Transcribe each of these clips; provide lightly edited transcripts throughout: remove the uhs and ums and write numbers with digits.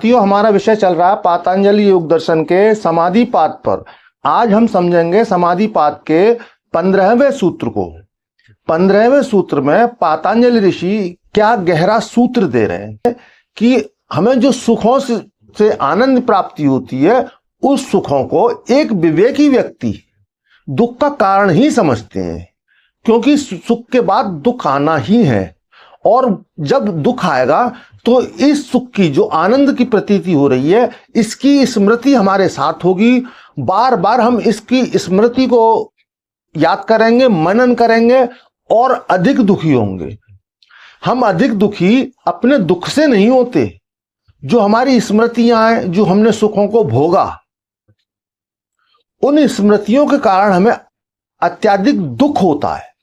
साथियों, हमारा विषय चल रहा है पातंजलि योग दर्शन के समाधिपाद पर। आज हम समझेंगे समाधिपाद के 15वें सूत्र को। 15वें सूत्र में पातंजलि ऋषि क्या गहरा सूत्र दे रहे हैं कि हमें जो सुखों से आनंद प्राप्ति होती है, उस सुखों को एक विवेकी व्यक्ति दुख का कारण ही समझते हैं, क्योंकि सुख के बाद दुख आना ही है। और जब दुख आएगा तो इस सुख की जो आनंद की प्रतीति हो रही है, इसकी स्मृति हमारे साथ होगी। बार बार हम इसकी स्मृति को याद करेंगे, मनन करेंगे और अधिक दुखी होंगे। हम अधिक दुखी अपने दुख से नहीं होते, जो हमारी स्मृतियां हैं, जो हमने सुखों को भोगा, उन स्मृतियों के कारण हमें अत्यधिक दुख होता है।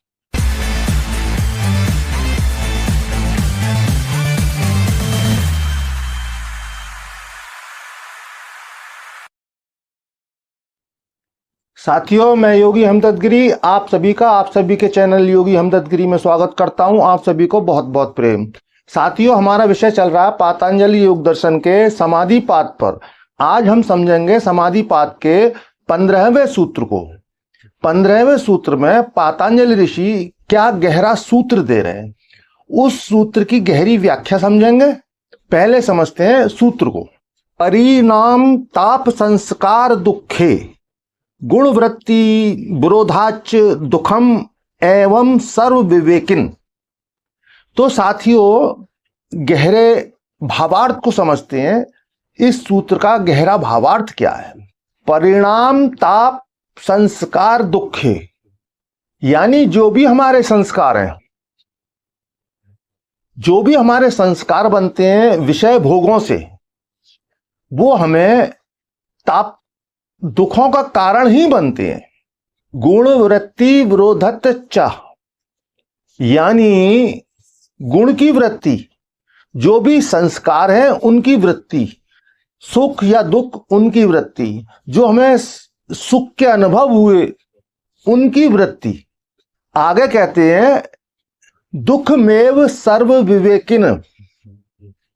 साथियों, मैं योगी हमदर्द गिरी आप सभी के चैनल योगी हमदर्द गिरी में स्वागत करता हूं। आप सभी को बहुत बहुत प्रेम। साथियों, हमारा विषय चल रहा है पातंजलि योग दर्शन के समाधिपाद पर। आज हम समझेंगे समाधिपाद के 15वें सूत्र को। 15वें सूत्र में पातंजलि ऋषि क्या गहरा सूत्र दे रहे हैं, उस सूत्र की गहरी व्याख्या समझेंगे। पहले समझते हैं सूत्र को। परिणाम ताप संस्कार दुखे गुणवृत्ति विरोधाच दुखम एवं सर्व विवेकिन। तो साथियों, गहरे भावार्थ को समझते हैं। इस सूत्र का गहरा भावार्थ क्या है? परिणाम ताप संस्कार दुखे, यानी जो भी हमारे संस्कार हैं, जो भी हमारे संस्कार बनते हैं विषय भोगों से, वो हमें ताप दुखों का कारण ही बनते हैं। गुण वृत्ति विरोधत च, यानी गुण की वृत्ति, जो भी संस्कार हैं उनकी वृत्ति, सुख या दुख उनकी वृत्ति, जो हमें सुख के अनुभव हुए उनकी वृत्ति। आगे कहते हैं दुखमेव सर्व विवेकिन,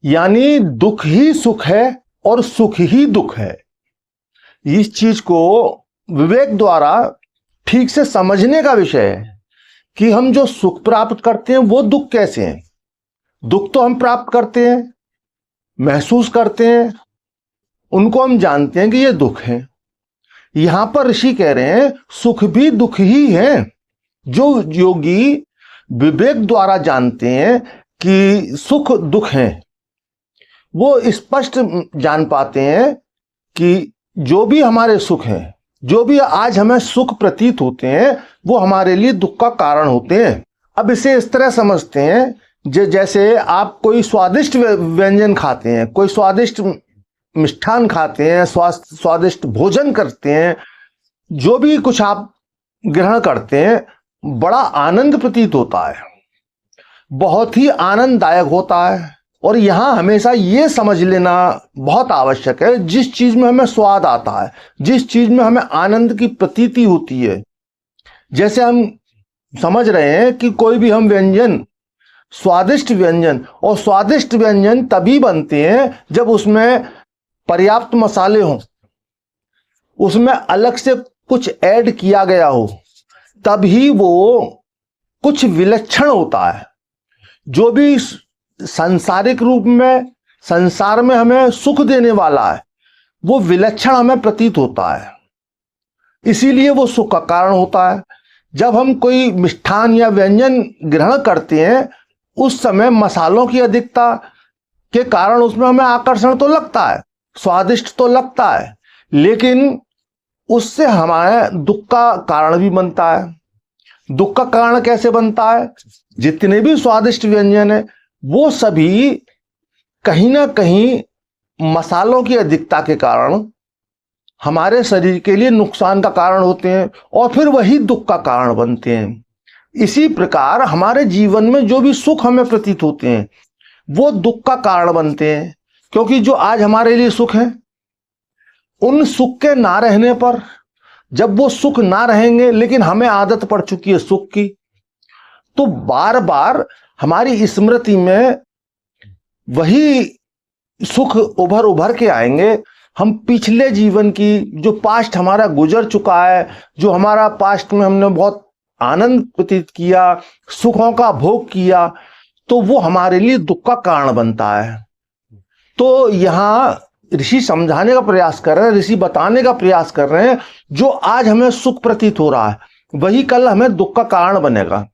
यानी दुख ही सुख है और सुख ही दुख है। इस चीज को विवेक द्वारा ठीक से समझने का विषय है कि हम जो सुख प्राप्त करते हैं वो दुख कैसे हैं। दुख तो हम प्राप्त करते हैं, महसूस करते हैं, उनको हम जानते हैं कि ये दुख है। यहां पर ऋषि कह रहे हैं सुख भी दुख ही है। जो योगी विवेक द्वारा जानते हैं कि सुख दुख है, वो स्पष्ट जान पाते हैं कि जो भी हमारे सुख हैं, जो भी आज हमें सुख प्रतीत होते हैं, वो हमारे लिए दुख का कारण होते हैं। अब इसे इस तरह समझते हैं जैसे आप कोई स्वादिष्ट व्यंजन खाते हैं, कोई स्वादिष्ट मिष्ठान खाते हैं, स्वादिष्ट भोजन करते हैं, जो भी कुछ आप ग्रहण करते हैं, बड़ा आनंद प्रतीत होता है, बहुत ही आनंददायक होता है। और यहां हमेशा ये समझ लेना बहुत आवश्यक है, जिस चीज में हमें स्वाद आता है, जिस चीज में हमें आनंद की प्रतीति होती है, जैसे हम समझ रहे हैं कि कोई भी हम व्यंजन, स्वादिष्ट व्यंजन, और स्वादिष्ट व्यंजन तभी बनते हैं जब उसमें पर्याप्त मसाले हों, उसमें अलग से कुछ ऐड किया गया हो, तभी वो कुछ विलक्षण होता है। जो भी सांसारिक रूप में संसार में हमें सुख देने वाला है, वो विलक्षण हमें प्रतीत होता है, इसीलिए वो सुख का कारण होता है। जब हम कोई मिष्ठान या व्यंजन ग्रहण करते हैं, उस समय मसालों की अधिकता के कारण उसमें हमें आकर्षण तो लगता है, स्वादिष्ट तो लगता है, लेकिन उससे हमारे दुख का कारण भी बनता है। दुख का कारण कैसे बनता है? जितने भी स्वादिष्ट व्यंजन है, वो सभी कहीं ना कहीं मसालों की अधिकता के कारण हमारे शरीर के लिए नुकसान का कारण होते हैं, और फिर वही दुख का कारण बनते हैं। इसी प्रकार हमारे जीवन में जो भी सुख हमें प्रतीत होते हैं, वो दुख का कारण बनते हैं, क्योंकि जो आज हमारे लिए सुख है, उन सुख के ना रहने पर, जब वो सुख ना रहेंगे, लेकिन हमें आदत पड़ चुकी है सुख की, तो बार बार हमारी स्मृति में वही सुख उभर उभर के आएंगे। हम पिछले जीवन की जो पास्ट हमारा गुजर चुका है, जो हमारा पास्ट में हमने बहुत आनंद व्यतीत किया, सुखों का भोग किया, तो वो हमारे लिए दुख का कारण बनता है। तो यहाँ ऋषि समझाने का प्रयास कर रहे हैं, ऋषि बताने का प्रयास कर रहे हैं, जो आज हमें सुख प्रतीत हो रहा है वही कल हमें दुख का कारण बनेगा।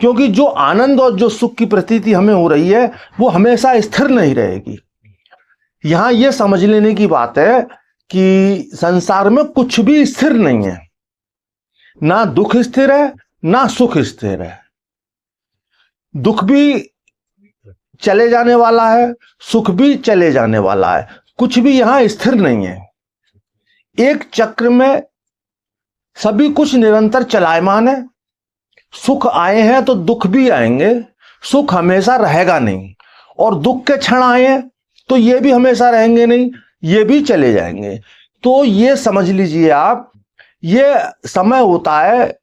क्योंकि जो आनंद और जो सुख की प्रतीति हमें हो रही है वो हमेशा स्थिर नहीं रहेगी। यहां यह समझ लेने की बात है कि संसार में कुछ भी स्थिर नहीं है, ना दुख स्थिर है ना सुख स्थिर है। दुख भी चले जाने वाला है, सुख भी चले जाने वाला है, कुछ भी यहां स्थिर नहीं है। एक चक्र में सभी कुछ निरंतर चलायमान है। सुख आए हैं तो दुख भी आएंगे, सुख हमेशा रहेगा नहीं, और दुख के क्षण आए हैं तो ये भी हमेशा रहेंगे नहीं, ये भी चले जाएंगे। तो ये समझ लीजिए आप, ये समय होता है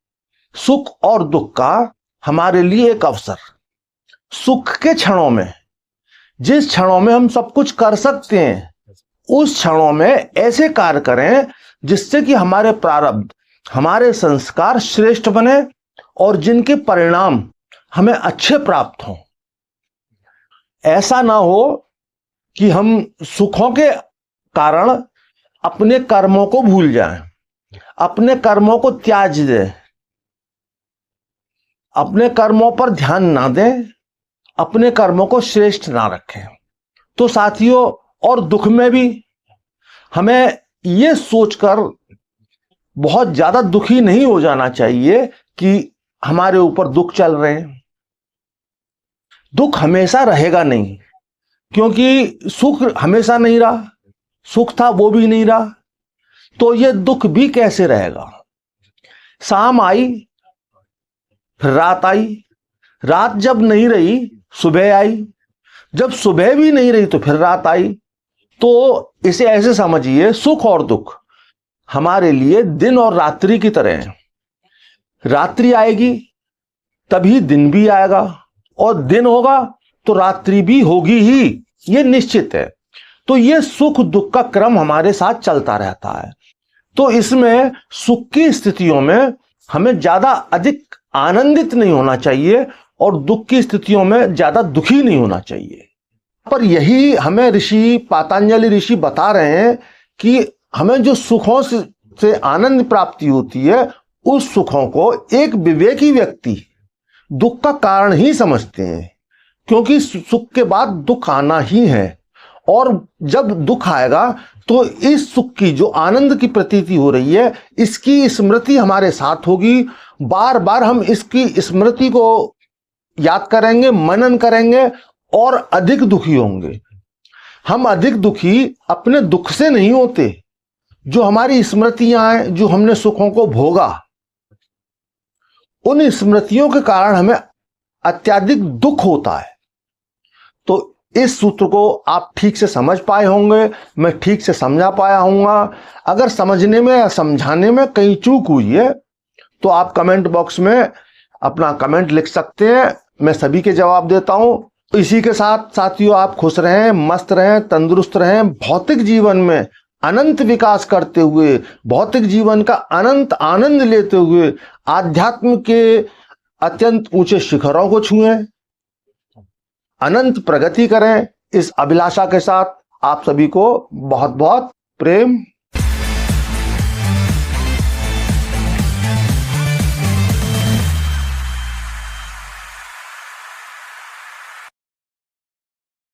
सुख और दुख का हमारे लिए एक अवसर। सुख के क्षणों में, जिस क्षणों में हम सब कुछ कर सकते हैं, उस क्षणों में ऐसे कार्य करें जिससे कि हमारे प्रारब्ध, हमारे संस्कार श्रेष्ठ बने और जिनके परिणाम हमें अच्छे प्राप्त हों। ऐसा ना हो कि हम सुखों के कारण अपने कर्मों को भूल जाएं, अपने कर्मों को त्याज दें, अपने कर्मों पर ध्यान ना दें, अपने कर्मों को श्रेष्ठ ना रखें। तो साथियों, और दुख में भी हमें यह सोचकर बहुत ज्यादा दुखी नहीं हो जाना चाहिए कि हमारे ऊपर दुख चल रहे हैं। दुख हमेशा रहेगा नहीं, क्योंकि सुख हमेशा नहीं रहा, सुख था वो भी नहीं रहा, तो ये दुख भी कैसे रहेगा। शाम आई फिर रात आई, रात जब नहीं रही सुबह आई, जब सुबह भी नहीं रही तो फिर रात आई। तो इसे ऐसे समझिए, सुख और दुख हमारे लिए दिन और रात्रि की तरह है। रात्रि आएगी तभी दिन भी आएगा, और दिन होगा तो रात्रि भी होगी ही, ये निश्चित है। तो ये सुख दुख का क्रम हमारे साथ चलता रहता है। तो इसमें सुख की स्थितियों में हमें ज्यादा अधिक आनंदित नहीं होना चाहिए और दुख की स्थितियों में ज्यादा दुखी नहीं होना चाहिए। पर यही हमें ऋषि, पातंजलि ऋषि बता रहे हैं कि हमें जो सुखों से आनंद प्राप्ति होती है, उस सुखों को एक विवेकी व्यक्ति दुख का कारण ही समझते हैं, क्योंकि सुख के बाद दुख आना ही है। और जब दुख आएगा तो इस सुख की, जो आनंद की प्रतीति हो रही है, इसकी स्मृति हमारे साथ होगी। बार बार हम इसकी स्मृति को याद करेंगे, मनन करेंगे और अधिक दुखी होंगे। हम अधिक दुखी अपने दुख से नहीं होते, जो हमारी स्मृतियां हैं, जो हमने सुखों को भोगा, उन स्मृतियों के कारण हमें अत्यधिक दुख होता है। तो इस सूत्र को आप ठीक से समझ पाए होंगे, मैं ठीक से समझा पाया हूंगा। अगर समझने में या समझाने में कहीं चूक हुई है तो आप कमेंट बॉक्स में अपना कमेंट लिख सकते हैं, मैं सभी के जवाब देता हूं। इसी के साथ साथियों, आप खुश रहें, मस्त रहें, तंदुरुस्त रहें, भौतिक जीवन में अनंत विकास करते हुए, भौतिक जीवन का अनंत आनंद लेते हुए आध्यात्म के अत्यंत ऊंचे शिखरों को छुएं, अनंत प्रगति करें। इस अभिलाषा के साथ आप सभी को बहुत बहुत प्रेम।